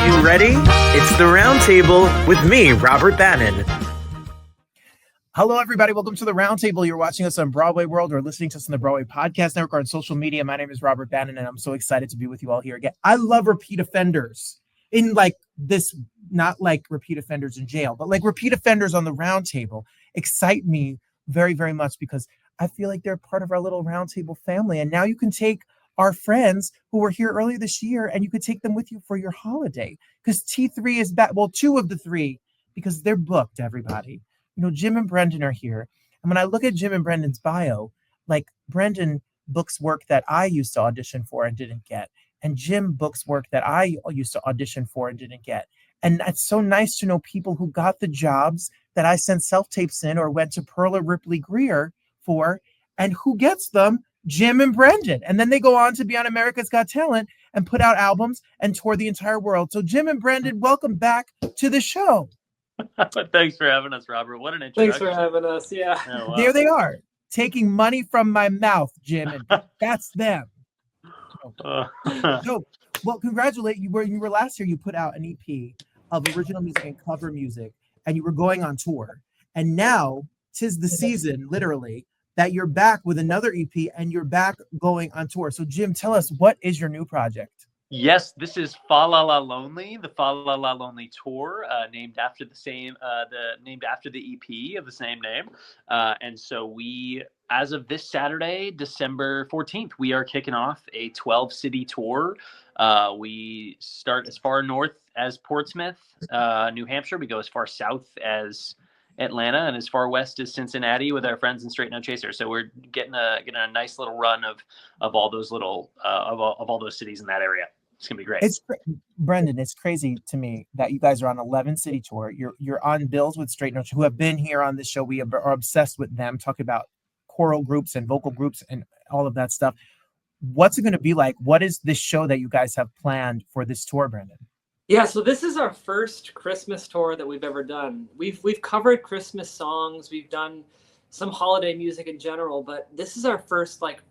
You ready? It's the Roundtable with me, Robert Bannon. Hello, everybody. Welcome to the Roundtable. You're watching us on Broadway World or listening to us on the Broadway Podcast Network or on social media. My name is Robert Bannon, and I'm so excited to be with you all here again. I love repeat offenders in like this, not like repeat offenders in jail, but like repeat offenders on the Roundtable excite me very, very much because I feel like they're part of our little Roundtable family. And now you can take our friends who were here earlier this year and you could take them with you for your holiday because T3 is back. Well, two of the three, because they're booked, everybody. You know, Jim and Brendan are here. And when I look at Jim and Brendan's bio, like Brendan books work that I used to audition for and didn't get. And Jim books work that I used to audition for and didn't get. And that's so nice to know people who got the jobs that I sent self-tapes in or went to Pearl or Ripley Greer for, and who gets them? Jim and Brendan. And then they go on to be on America's Got Talent and put out albums and tour the entire world. So Jim and Brendan, welcome back to the show. Thanks for having us, Robert. What an introduction. Thanks for having us. Yeah. Oh, wow. There they are, taking money from my mouth, Jim, and that's them. So, well, congratulate you. You were last year. You put out an EP of original music and cover music, and you were going on tour. And now, 'tis the season, literally, that you're back with another EP and you're back going on tour. So, Jim, tell us, what is your new project? Yes, this is FaLaLaLonely, the FaLaLaLonely tour, named after the EP of the same name. And so we, as of this Saturday, December 14th, we are kicking off a 12-city tour. We start as far north as Portsmouth, New Hampshire. We go as far south as Atlanta and as far west as Cincinnati with our friends in Straight No Chaser. So we're getting a nice little run of all those little of all those cities in that area. It's gonna be great. Brendan, it's crazy to me that you guys are on 11-city tour. You're on bills with Straight No Chaser, who have been here on this show. We are obsessed with them, talking about choral groups and vocal groups and all of that stuff. What's it going to be like? What is this show that you guys have planned for this tour, Brendan? Yeah, so this is our first Christmas tour that we've ever done. We've covered Christmas songs. We've done some holiday music in general, but this is our first like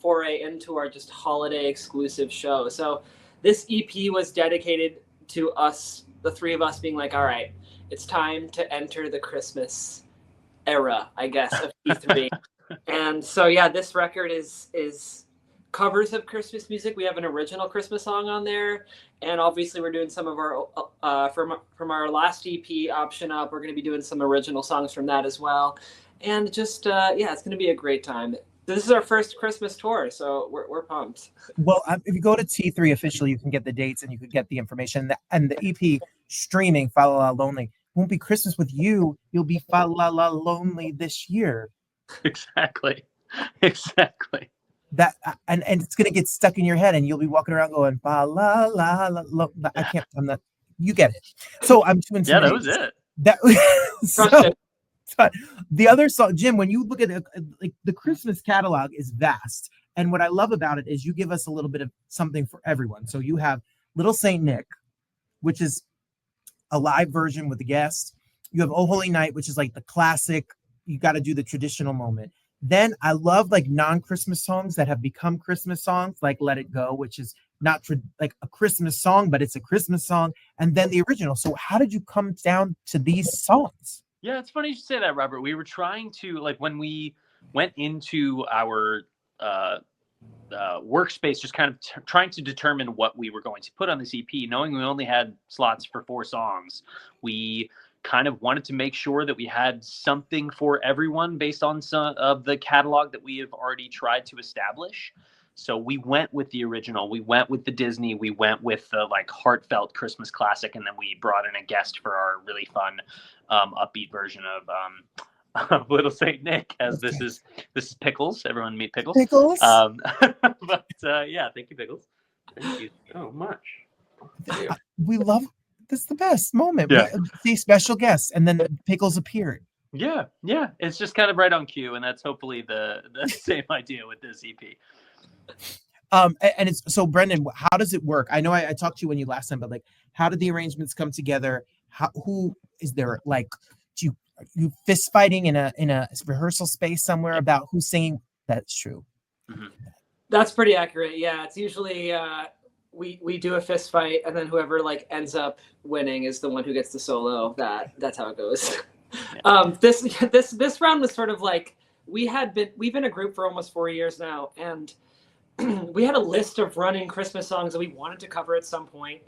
foray into our just holiday exclusive show. So this EP was dedicated to us, the three of us being like, all right, it's time to enter the Christmas era, I guess, of T3. And so, yeah, this record is covers of Christmas music. We have an original Christmas song on there. And obviously we're doing some of our, from our last EP, Option Up, we're going to be doing some original songs from that as well. And just, yeah, it's going to be a great time. This is our first Christmas tour, so we're pumped. Well, if you go to T3 officially, you can get the dates and you can get the information. And the EP streaming, FaLaLaLonely, won't be Christmas with you. You'll be FaLaLaLonely this year. Exactly. That and it's gonna get stuck in your head, and you'll be walking around going FaLaLaLonely. I can't. I'm not. You get it. So I'm doing. Yeah, that was it. So the other song, Jim, when you look at it, like the Christmas catalog is vast, and what I love about it is you give us a little bit of something for everyone. So you have Little Saint Nick, which is a live version with the guest. You have Oh Holy Night, which is like the classic. You got to do the traditional moment. Then I love like non-Christmas songs that have become Christmas songs, like Let It Go, which is not like a Christmas song, but it's a Christmas song. And then the original. So how did you come down to these songs? Yeah, it's funny you say that, Robert. We were trying to, like, when we went into our workspace, just kind of trying to determine what we were going to put on this EP, knowing we only had slots for 4 songs, we kind of wanted to make sure that we had something for everyone based on some of the catalog that we have already tried to establish. So we went with the original, we went with the Disney, we went with the like heartfelt Christmas classic, and then we brought in a guest for our really fun upbeat version of Little Saint Nick, as this is Pickles. Everyone meet Pickles. Pickles. But yeah, thank you, Pickles. Thank you so much. We love this. Is the best moment. Yeah. The special guests, and then Pickles appeared. Yeah, it's just kind of right on cue, and that's hopefully the same idea with this EP. And it's so, Brendan, how does it work? I know I talked to you when you last time, but like, how did the arrangements come together? Who is there? Like, do you fist fighting in a rehearsal space somewhere about who's singing? That's true. Mm-hmm. That's pretty accurate. Yeah, it's usually we do a fist fight, and then whoever like ends up winning is the one who gets the solo. That's how it goes. This round was sort of like we've been a group for almost 4 years now, and we had a list of running Christmas songs that we wanted to cover at some point.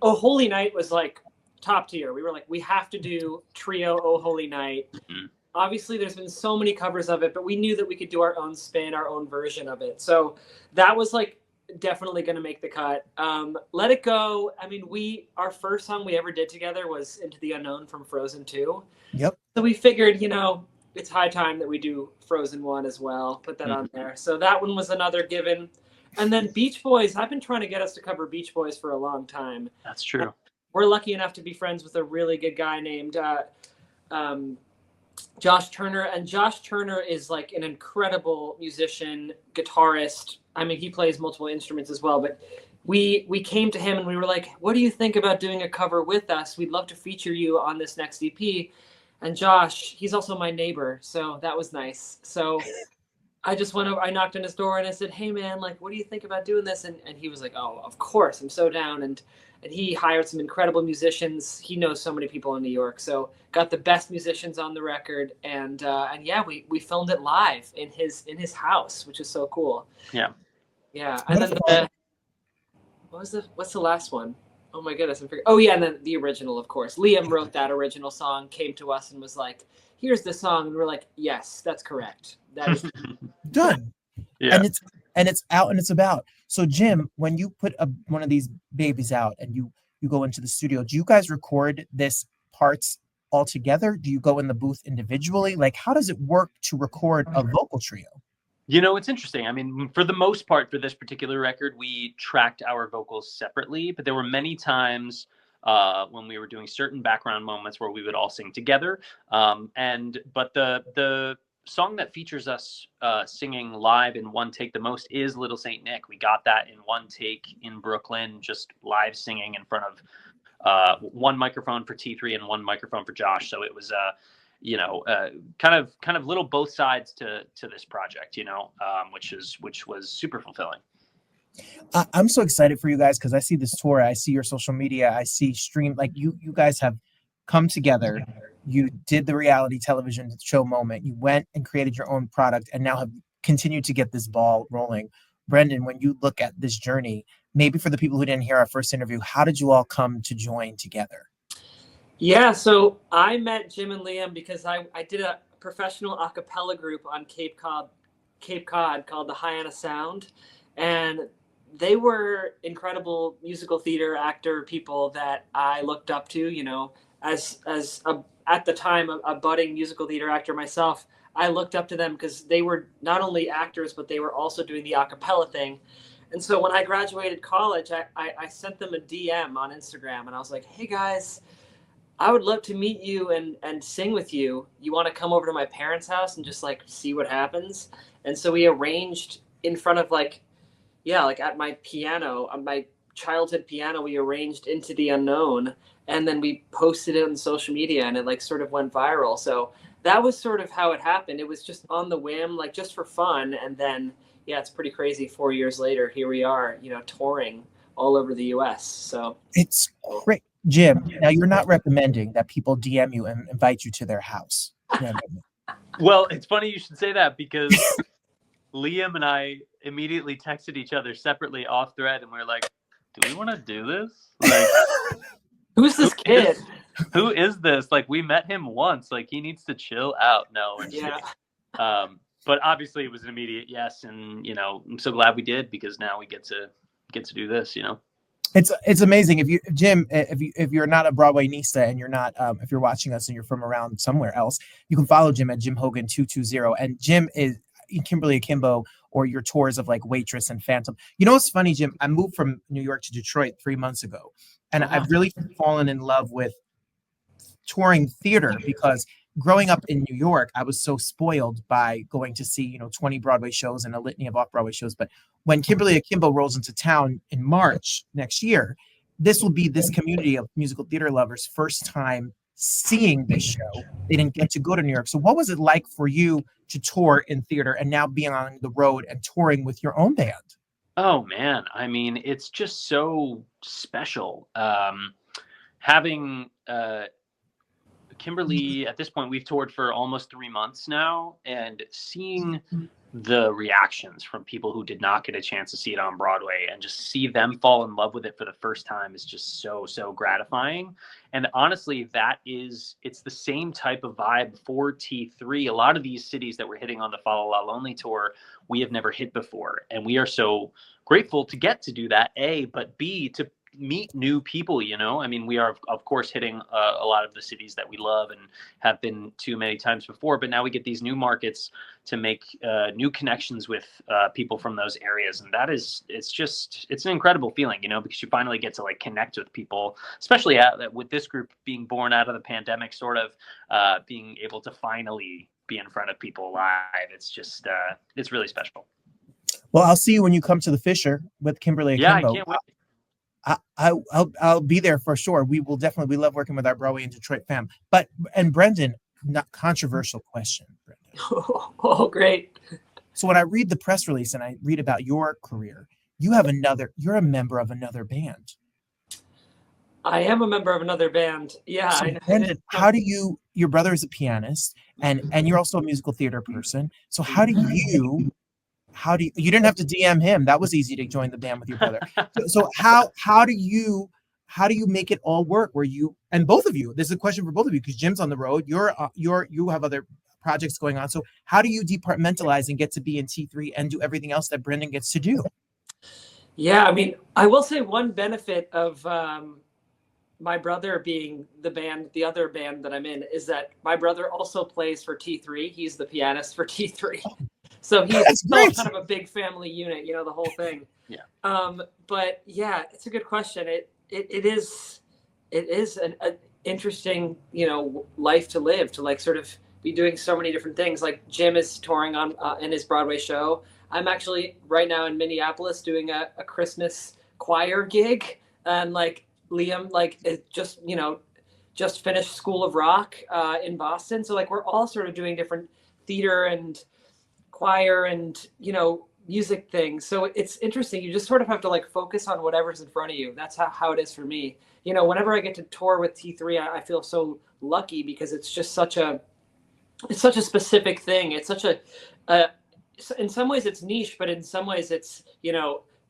Oh Holy Night was like top tier. We were like, we have to do trio Oh Holy Night. Mm-hmm. Obviously, there's been so many covers of it, but we knew that we could do our own spin, our own version of it. So that was like definitely going to make the cut. Let It Go. I mean, our first song we ever did together was Into the Unknown from Frozen 2. Yep. So we figured, it's high time that we do Frozen 1 as well. Put that on there. So that one was another given. And then Beach Boys. I've been trying to get us to cover Beach Boys for a long time. That's true. We're lucky enough to be friends with a really good guy named Josh Turner. And Josh Turner is like an incredible musician, guitarist. I mean, he plays multiple instruments as well, but we came to him and we were like, what do you think about doing a cover with us? We'd love to feature you on this next EP. And Josh, he's also my neighbor, so that was nice. So I just went over, I knocked on his door and I said, hey man, like, what do you think about doing this? And he was like, oh, of course, I'm so down. And he hired some incredible musicians. He knows so many people in New York, so got the best musicians on the record. And yeah, we filmed it live in his house, which is so cool. Yeah. Yeah. And then what's the last one? Oh my goodness. Oh yeah. And then the original, of course. Liam wrote that original song, came to us and was like, here's the song. And we're like, yes, that's correct. That is done. Yeah. And it's out and it's about. So Jim, when you put one of these babies out and you go into the studio, do you guys record this parts all together? Do you go in the booth individually? Like, how does it work to record a vocal trio? It's interesting. I mean, for the most part, for this particular record, we tracked our vocals separately, but there were many times when we were doing certain background moments where we would all sing together. But the song that features us singing live in one take the most is Little Saint Nick. We got that in one take in Brooklyn, just live singing in front of one microphone for T3 and one microphone for Josh. So it was kind of little both sides to this project, which was super fulfilling. I'm so excited for you guys because I see this tour, I see your social media, I see stream, like you guys have come together. You did the reality television show moment. You went and created your own product and now have continued to get this ball rolling. Brendan, when you look at this journey, maybe for the people who didn't hear our first interview, how did you all come to join together? Yeah, so I met Jim and Liam because I did a professional a cappella group on Cape Cod called the Hyanna Sound. And they were incredible musical theater actor people that I looked up to, as at the time, a budding musical theater actor myself. I looked up to them because they were not only actors, but they were also doing the a cappella thing. And so when I graduated college, I sent them a DM on Instagram and I was like, hey guys, I would love to meet you and sing with you. You want to come over to my parents' house and just like see what happens? And so we arranged in front of like at my piano, on my childhood piano, we arranged Into the Unknown and then we posted it on social media and it like sort of went viral. So that was sort of how it happened. It was just on the whim, like just for fun. And then, yeah, it's pretty crazy. 4 years later, here we are, touring all over the US. So it's great. Jim, now you're not recommending that people DM you and invite you to their house. Well, it's funny you should say that because Liam and I immediately texted each other separately off thread and we were like, do we want to do this? Like, who's this kid? Who is this? Like, we met him once. Like, he needs to chill out. No. Yeah. But obviously it was an immediate yes. And, I'm so glad we did because now we get to do this, It's amazing. Jim, if you're not a Broadway Nista and you're not, if you're watching us and you're from around somewhere else, you can follow Jim at Jim Hogan 220. And Jim is Kimberly Akimbo or your tours of like Waitress and Phantom. What's funny, Jim? I moved from New York to Detroit 3 months ago, and I've really fallen in love with touring theater because growing up in New York, I was so spoiled by going to see, 20 Broadway shows and a litany of off-Broadway shows. But when Kimberly Akimbo rolls into town in March next year, this will be this community of musical theater lovers' first time seeing this show. They didn't get to go to New York. So what was it like for you to tour in theater and now being on the road and touring with your own band? Oh man, I mean, it's just so special. Having Kimberly, at this point, we've toured for almost 3 months now, and seeing the reactions from people who did not get a chance to see it on Broadway and just see them fall in love with it for the first time is just so gratifying. And honestly, it's the same type of vibe for T3. A lot of these cities that we're hitting on the FaLaLaLonely tour, we have never hit before. And we are so grateful to get to do that, A, but B, to meet new people, I mean, we are of course hitting a lot of the cities that we love and have been to many times before, but now we get these new markets to make new connections with people from those areas, and it's an incredible feeling, because you finally get to like connect with people, especially with this group being born out of the pandemic, sort of being able to finally be in front of people live. It's just it's really special. Well, I'll see you when you come to the Fisher with Kimberly Akimbo. Yeah, I can't wait. I'll be there for sure. We love working with our Broadway and Detroit fam. And Brendan, not controversial question, Brendan. Oh, great. So when I read the press release and I read about your career, you're a member of another band. I am a member of another band. Yeah. So Brendan, your brother is a pianist and you're also a musical theater person. So how do you didn't have to DM him. That was easy to join the band with your brother. So how do you make it all work? And both of you, this is a question for both of you, because Jim's on the road, you have other projects going on. So how do you departmentalize and get to be in T3 and do everything else that Brendan gets to do? Yeah, I mean, I will say one benefit of my brother being the other band that I'm in, is that my brother also plays for T3. He's the pianist for T3. So he's still kind of a big family unit, the whole thing. Yeah. But yeah, it's a good question. It is an interesting, life to live, to like sort of be doing so many different things. Like Jim is touring on in his Broadway show. I'm actually right now in Minneapolis doing a Christmas choir gig, and like Liam, just finished School of Rock in Boston. So like we're all sort of doing different theater and choir and music things. So it's interesting. You just sort of have to like focus on whatever's in front of you. That's how it is for me. Whenever I get to tour with T3, I feel so lucky, because it's just such a specific thing. It's such in some ways it's niche, but in some ways it's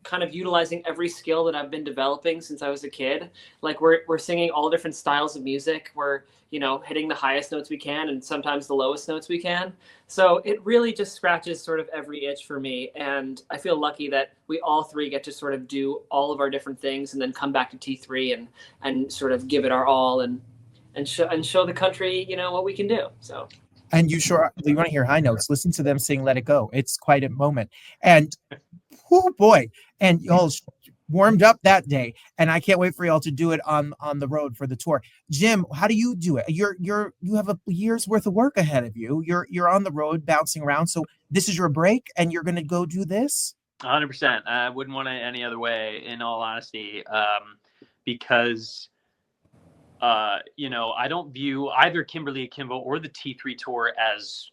kind of utilizing every skill that I've been developing since I was a kid. Like we're singing all different styles of music. We're hitting the highest notes we can and sometimes the lowest notes we can. So it really just scratches sort of every itch for me. And I feel lucky that we all three get to sort of do all of our different things and then come back to T3 and sort of give it our all and show the country, what we can do. So. And you want to hear high notes? Listen to them sing "Let It Go." It's quite a moment. And oh boy, and y'all warmed up that day, and I can't wait for y'all to do it on the road for the tour. Jim, how do you do it? You have a year's worth of work ahead of you. You're on the road bouncing around. So this is your break, and you're going to go do this. 100%. I wouldn't want it any other way, in all honesty, because. I don't view either Kimberly Akimbo or the T3 tour as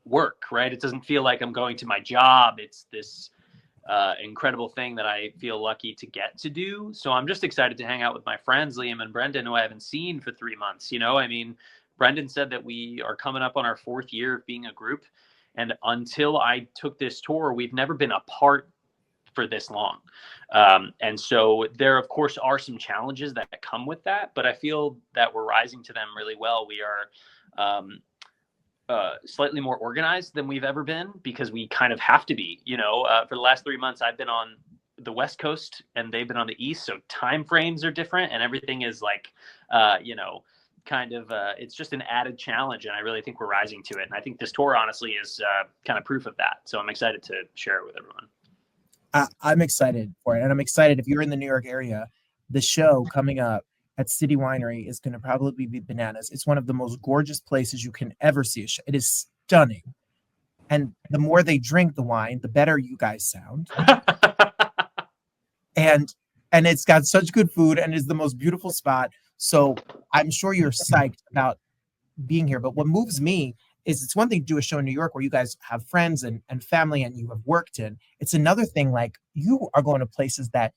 work, right? It doesn't feel like I'm going to my job. It's this incredible thing that I feel lucky to get to do. So I'm just excited to hang out with my friends, Liam and Brendan, who I haven't seen for 3 months. I mean, Brendan said that we are coming up on our 4th year of being a group. And until I took this tour, we've never been apart for this long. And so there, of course, are some challenges that come with that, but I feel that we're rising to them really well. We are slightly more organized than we've ever been, because we kind of have to be. For the last 3 months, I've been on the West Coast and they've been on the East, so time frames are different and everything is like, it's just an added challenge, and I really think we're rising to it. And I think this tour, honestly, is kind of proof of that. So I'm excited to share it with everyone. I'm excited for it. And I'm excited, if you're in the New York area, the show coming up at City Winery is going to probably be bananas. It's one of the most gorgeous places you can ever see a show. It is stunning. And the more they drink the wine, the better you guys sound. and it's got such good food and is the most beautiful spot. So I'm sure you're psyched about being here. But what moves me is it's one thing to do a show in New York where you guys have friends and family and you have worked in. It's another thing, like, you are going to places that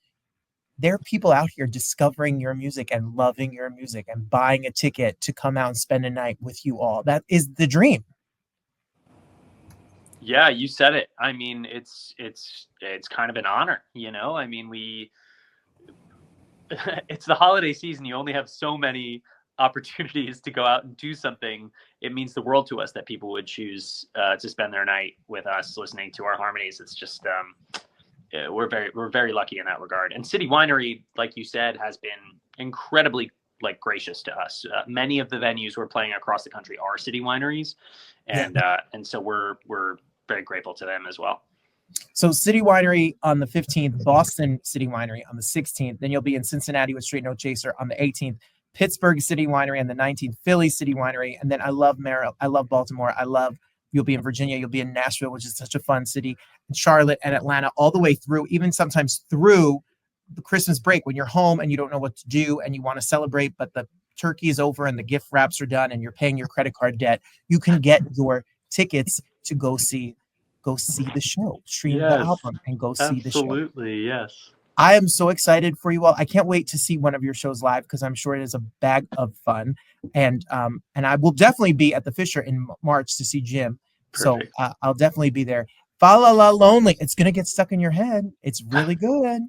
there are people out here discovering your music and loving your music and buying a ticket to come out and spend a night with you all. That is the dream. Yeah, you said it. I mean, it's kind of an honor, you know? I mean, it's the holiday season. You only have so many opportunities to go out and do something. It means the world to us that people would choose to spend their night with us listening to our harmonies. It's just, we're very lucky in that regard. And City Winery, like you said, has been incredibly gracious to us. Many of the venues we're playing across the country are City Wineries. And so we're very grateful to them as well. So City Winery on the 15th, Boston City Winery on the 16th. Then you'll be in Cincinnati with Straight No Chaser on the 18th, Pittsburgh City Winery on the 19th, Philly City Winery. And then I love Maryland. I love Baltimore. You'll be in Virginia. You'll be in Nashville, which is such a fun city, and Charlotte and Atlanta, all the way through, even sometimes through the Christmas break when you're home and you don't know what to do and you want to celebrate, but the turkey is over and the gift wraps are done and you're paying your credit card debt. You can get your tickets to go see the show, stream the album, and go see the show. Absolutely, yes. I am so excited for you all. I can't wait to see one of your shows live because I'm sure it is a bag of fun. And I will definitely be at the Fisher in March to see Jim. Perfect. So I'll definitely be there. FaLaLaLonely. It's going to get stuck in your head. It's really good.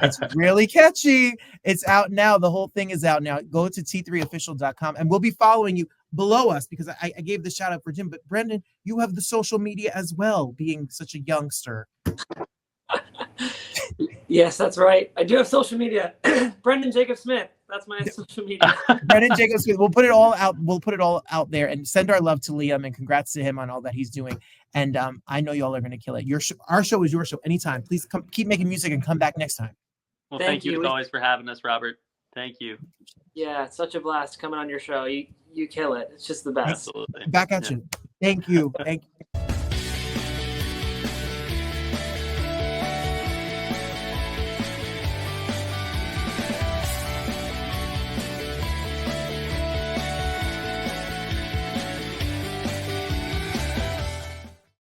It's really catchy. It's out now. The whole thing is out now. Go to t3official.com and we'll be following you below us because I gave the shout out for Jim. But Brendan, you have the social media as well, being such a youngster. Yes, that's right. I do have social media. Brendan Jacob Smith. That's my social media. Brendan Jacob Smith. We'll put it all out. We'll put it all out there and send our love to Liam and congrats to him on all that he's doing. And I know y'all are going to kill it. Our show is your show. Anytime. Please keep making music and come back next time. Well, thank you as always for having us, Robert. Thank you. Yeah, it's such a blast coming on your show. You kill it. It's just the best. Absolutely. Back at you. Thank you. Thank you.